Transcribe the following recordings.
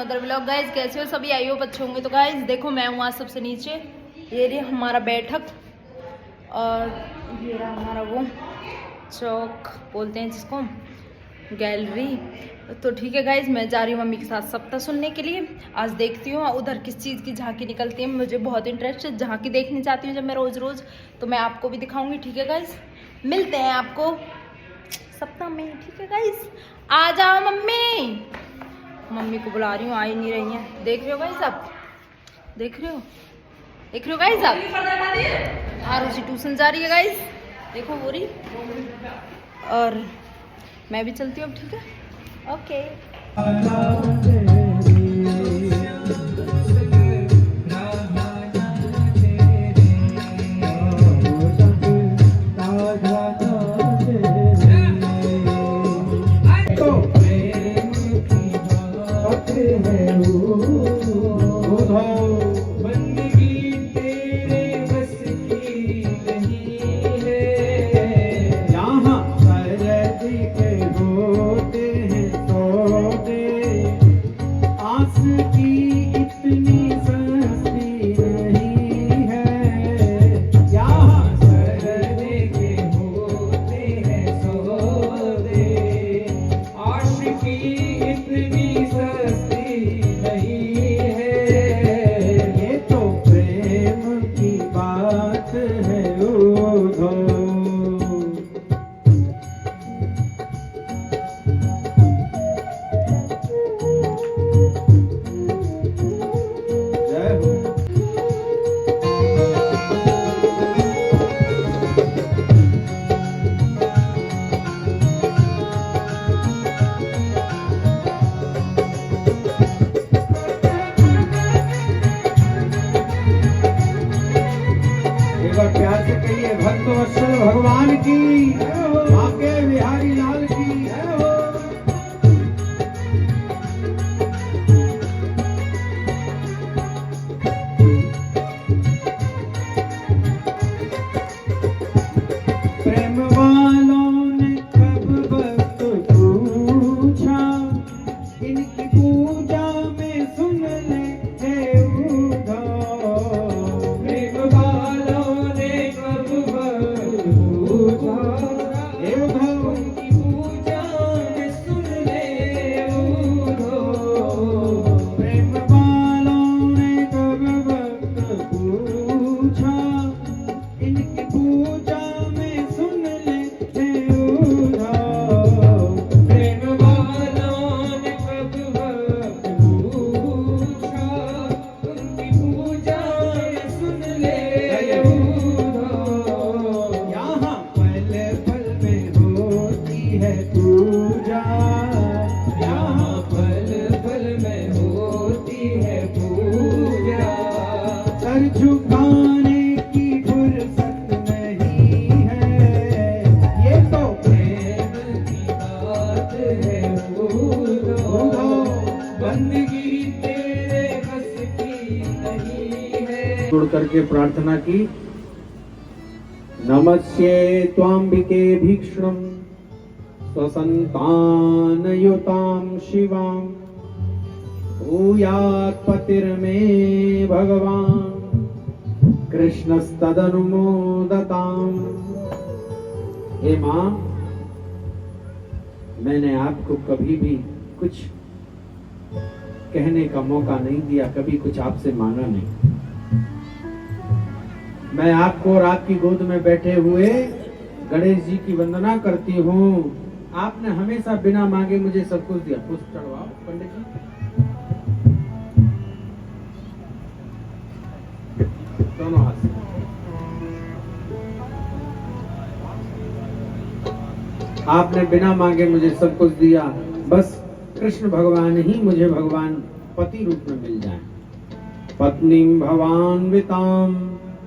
Another vlog. Guys कैसे हो सभी, आई होप अच्छे होंगे। तो गाइज देखो मैं हूँ आज सबसे नीचे, ये रही हमारा बैठक और ये रहा हमारा वो चौक बोलते हैं जिसको, गैलरी। तो ठीक है गाइज, मैं जा रही हूँ मम्मी के साथ सप्ताह सुनने के लिए। आज देखती हूँ उधर किस चीज़ की झांकी निकलती है, मुझे बहुत इंटरेस्ट है, झांकी देखने जाती हूँ जब मैं रोज़ रोज़, तो मैं आपको भी दिखाऊंगी। ठीक है गाइज, मिलते हैं आपको सप्ताह में। ठीक है गाइज, आ जाओ मम्मी। मम्मी को बुला रही हूँ, आ ही नहीं रही हैं। देख रहे हो गाइज आप, देख रहे हो गाइज आप, आरुषि ट्यूशन जा रही है गाइज, देखो हो रही। और मैं भी चलती हूँ अब। ठीक है, ओके। प्यार से कहिए भक्तवत्सल भगवान की, आके बिहारी लाल की। प्रेम वालों ने कब वक्त पूछा, इनकी पूजा में सुन ले हे उद्धव। प्रेम वालों ने कब वक्त पूछा, हे उद्धव, इनकी पूजा में सुन ले उद्धव। प्रेम वालों ने कब वक्त पूछा, इनकी पूजा में सुन ले हे उद्धव। प्रेम वालों ने कब वक्त पूछा, उनकी पूजा में सुन ले हे उद्धव। यहाँ पल पल में होती है पूजा, यहाँ पल पल में होती है पूजा। सर झुकाने की फुर्सत नहीं है, ये तो प्रेम की बात है उद्धव। बंदगी तेरे बस की नहीं है। जुड़ करके प्रार्थना की, नमस्ये त्वाम्बिके भीक्ष्णं स्वसन्तानयुतां शिवां। भूयात् पतिर्मे भगवान् कृष्णस्तदनुमोदताम्। हे माँ, मैंने आपको कभी भी कुछ कहने का मौका नहीं दिया, कभी कुछ आपसे मांगा नहीं। मैं आपको और आपकी गोद में बैठे हुए गणेश जी की वंदना करती हूँ। आपने हमेशा बिना मांगे मुझे सब कुछ दिया। पुष्प चढ़वाओ पंडित जी। दोनों हाथ से। आपने बिना मांगे मुझे सब कुछ दिया, बस कृष्ण भगवान ही मुझे भगवान पति रूप में मिल जाए। पत्नीम भवान्विताम,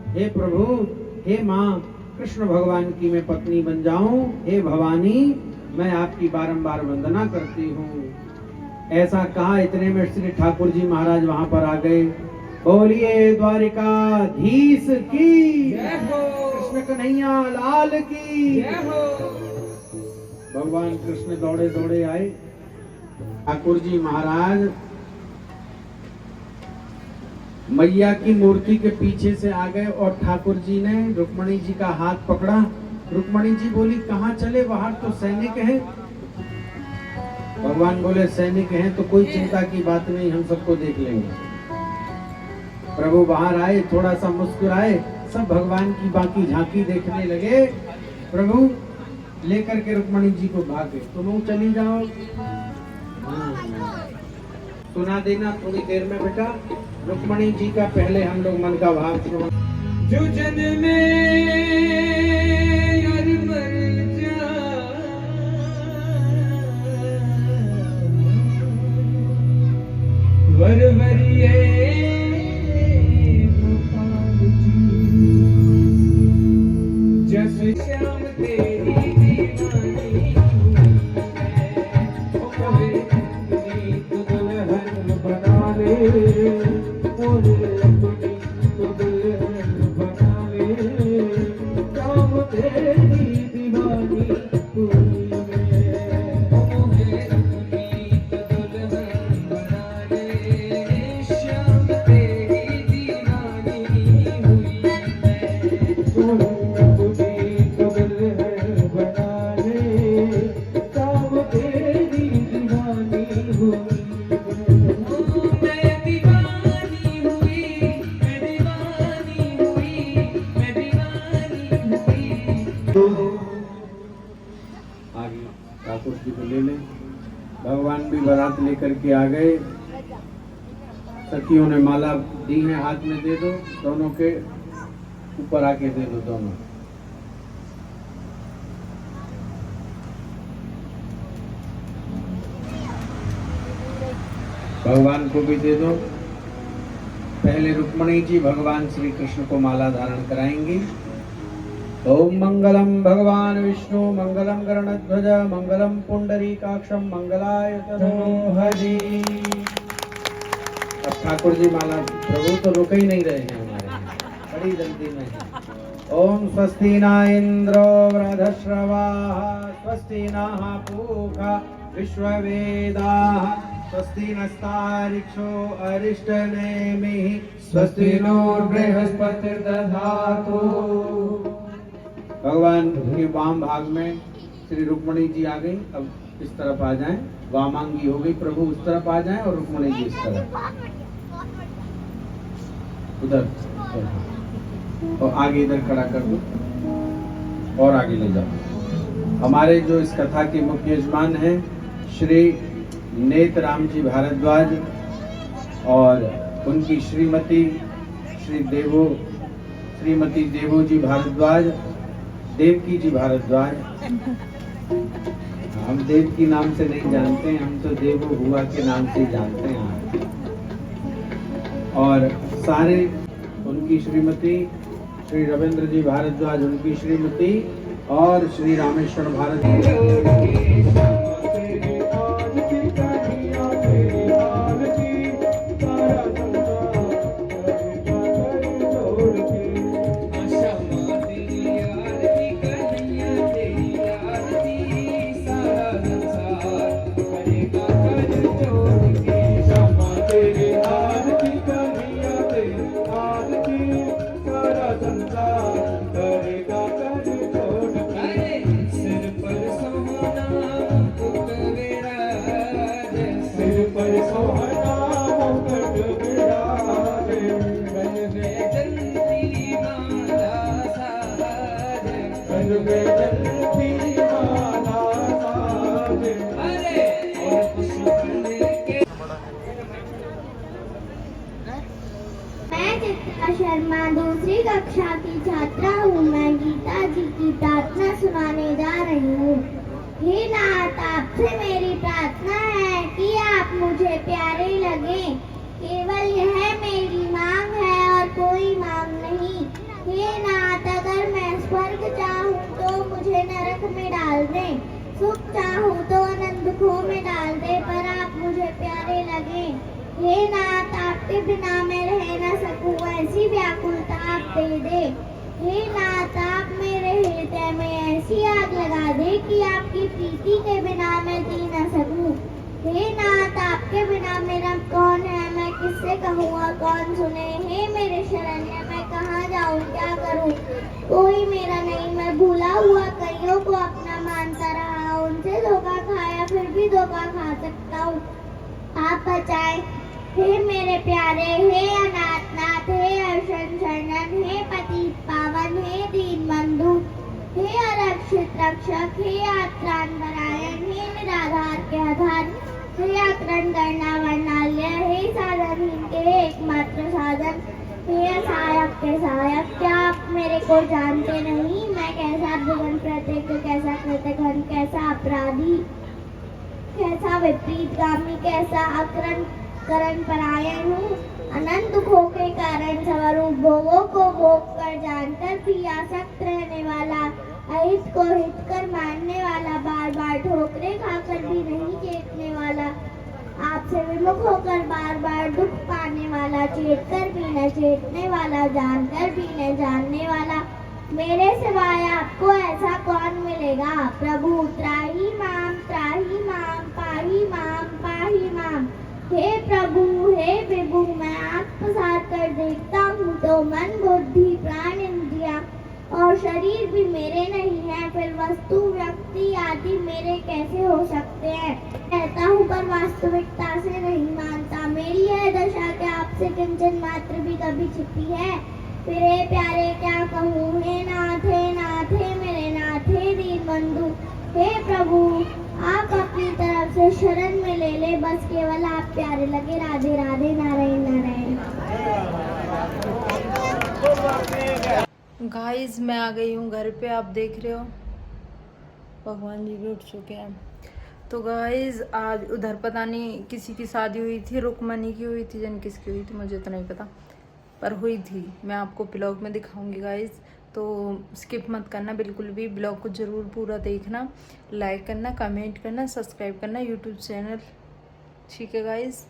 हे प्रभु, हे माँ, कृष्ण भगवान की मैं पत्नी बन जाऊं। हे भवानी, मैं आपकी बारंबार वंदना करती हूँ। ऐसा कहा, इतने में श्री ठाकुर जी महाराज वहां पर आ गए। बोलिए द्वारिकाधीश की जय हो, कृष्ण कन्हैया लाल की जय हो। भगवान कृष्ण दौड़े दौड़े आए। ठाकुर जी महाराज मैया की मूर्ति के पीछे से आ गए और ठाकुर जी ने रुक्मणी जी का हाथ पकड़ा। रुक्मणी जी बोली कहाँ चले, बाहर तो सैनिक हैं। भगवान बोले सैनिक हैं तो कोई चिंता की बात नहीं, हम सबको देख लेंगे। प्रभु बाहर आए, थोड़ा सा मुस्कुराए, सब भगवान की बाकी झांकी देखने लगे। प्रभु लेकर के रुक्मणी जी को भागे, तुम चली जाओ। सुना देना थोड़ी देर में बेटा। रुक्मणी जी का पहले हम लोग मन का भाव सुनो। जो जन में यार मर जा, वरवरिये गोपाल जी, जस श्याम तेरी दीवानी ओ कहे नीत दुल्हन बना ले, मोरे अपनी तो दुल्हन बना ले, श्याम तेरी दीवानी हुई मैं, मोरे अपनी तो दुल्हन बना ले, श्याम तेरी दीवानी हुई मैं, मोरे अपनी तो दुल्हन बना ले, श्याम तेरी दीवानी हुई। आगे ठाकुर जी को ले ले। भगवान भी बारात लेकर के आ गए। सखियों ने माला दी है, हाथ में दे दो, दोनों के ऊपर आके दे दो दोनों। भगवान को भी दे दो। पहले रुक्मणी जी भगवान श्री कृष्ण को माला धारण कराएंगी। ओम मंगलम भगवान विष्णु मंगलम गरुड़ध्वज मंगलम पुंडरीकाक्षम मंगलाय तनोहरि। अब ठाकुर जी माला, प्रभु तो रुक ही नहीं रहे हैं हमारे, बड़ी जल्दी में है। ओम स्वस्ति न इंद्रो वृद्धश्रवाः स्वस्ति नः पूषा विश्ववेदाः स्वस्ति नस्तारिक्षो अरिष्टनेमिः स्वस्ति नो बृहस्पतिर्दधातु। भगवान के वाम भाग में श्री रुक्मणी जी आ गई। अब इस तरफ आ जाएं, वामांगी हो गई, प्रभु उस तरफ आ जाएं और रुक्मणी जी इस तरफ, उधर और आगे इधर खड़ा कर दो और आगे ले जाओ। हमारे जो इस कथा के मुख्य यजमान हैं श्री नेतराम जी भारद्वाज और उनकी श्रीमती देवो जी भारद्वाज, देवकी जी भारद्वाज। हम देवकी नाम से नहीं जानते हैं, हम तो देवो हुआ के नाम से जानते हैं। और सारे उनकी श्रीमती श्री रविंद्र जी भारद्वाज, उनकी श्रीमती और श्री रामेश्वर भारद्वाज। शर्मा दूसरी कक्षा की छात्रा हूँ। मैं गीता जी की प्रार्थना सुनाने जा रही हूँ। हे नाथ, आपसे मेरी प्रार्थना है कि आप मुझे प्यारे लगे। केवल यह मेरी मांग है और कोई मांग नहीं। हे नाथ, अगर मैं स्वर्ग चाहूँ तो मुझे नरक में डाल दे, सुख चाहूँ तो आनंद खो में डाल दे, पर आप मुझे प्यारे लगे। हे नाथ, आपके बिना मैं रह न सकूं, ऐसी व्याकुलता आप दे दे। हे नाथ, आप मेरे हृदय में ऐसी आग लगा दे कि आपकी प्रीति के बिना मैं जी न सकूं। हे नाथ, आपके बिना मेरा कौन है, मैं किससे कहूँ और कौन सुने। हे मेरे शरण्य, मैं कहाँ जाऊँ, क्या करूँ, कोई मेरा नहीं। मैं भूला हुआ कईयों को अपना मानता रहा, उनसे धोखा खाया, फिर भी धोखा खा सकता हूँ। आप बचाएं हे मेरे प्यारे, हे अनाथनाथ, हे अर्शन शरणन, हे पतित पावन, हे दीन बंधु, हे आरक्षित रक्षक, हे आत्राण परायण, हे निराधार के आधार, हे आकरण करना वर्णाल्य, हे साधनहीन के एकमात्र साधन, हे असहायक के सहायक। क्या आप मेरे को जानते नहीं? मैं कैसा भुवन प्रत्येक, कैसा कृतघ्न, कैसा अपराधी, कैसा विपरीतगामी, कैसा आकरण करण परायण हूँ। अनंत दुखों के कारण स्वरूप, भोगों को भोग कर जानकर भी आसक्त रहने वाला, अहित को हित कर मानने वाला, बार बार ठोकरें खाकर भी नहीं चेतने वाला, आपसे विमुख होकर बार बार दुख पाने वाला, चेत कर भी न चेतने वाला, जानकर भी न जानने वाला, मेरे सिवाय आपको ऐसा कौन मिलेगा। प्रभु त्राही माम, पाही माम। हे प्रभु, हे विभु, मैं आँख पसार कर देखता हूँ तो मन, बुद्धि, प्राण, इंद्रिया और शरीर भी मेरे नहीं है, फिर वस्तु, व्यक्ति आदि मेरे कैसे हो सकते हैं। कहता हूँ पर वास्तविकता से नहीं मानता। मेरी यह दशा क्या आपसे किंचन मात्र भी कभी छिपी है। फिर हे प्यारे क्या कहूँ, हे नाथ, हे मेरे नाथ, हे दीन बंधु, हे प्रभु, आप अपनी तरफ से शरण में ले ले, बस केवल आप प्यारे लगे। राधे राधे, नारायण नारायण। गाइस मैं आ गई हूँ घर पे, आप देख रहे हो भगवान जी भी उठ चुके हैं। तो गाइस आज उधर पता नहीं किसी की शादी हुई थी, रुकमणी की हुई थी, जन किसकी हुई थी मुझे तो नहीं पता, पर हुई थी। मैं आपको ब्लॉग में दिखाऊंगी गाइस, तो स्किप मत करना बिल्कुल भी, ब्लॉग को ज़रूर पूरा देखना, लाइक करना, कमेंट करना, सब्सक्राइब करना यूट्यूब चैनल। ठीक है गाइस,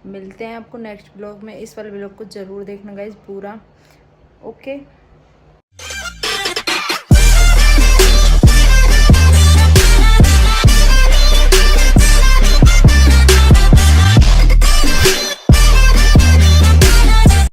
मिलते हैं आपको नेक्स्ट ब्लॉग में। इस वाले ब्लॉग को ज़रूर देखना गाइस पूरा। ओके।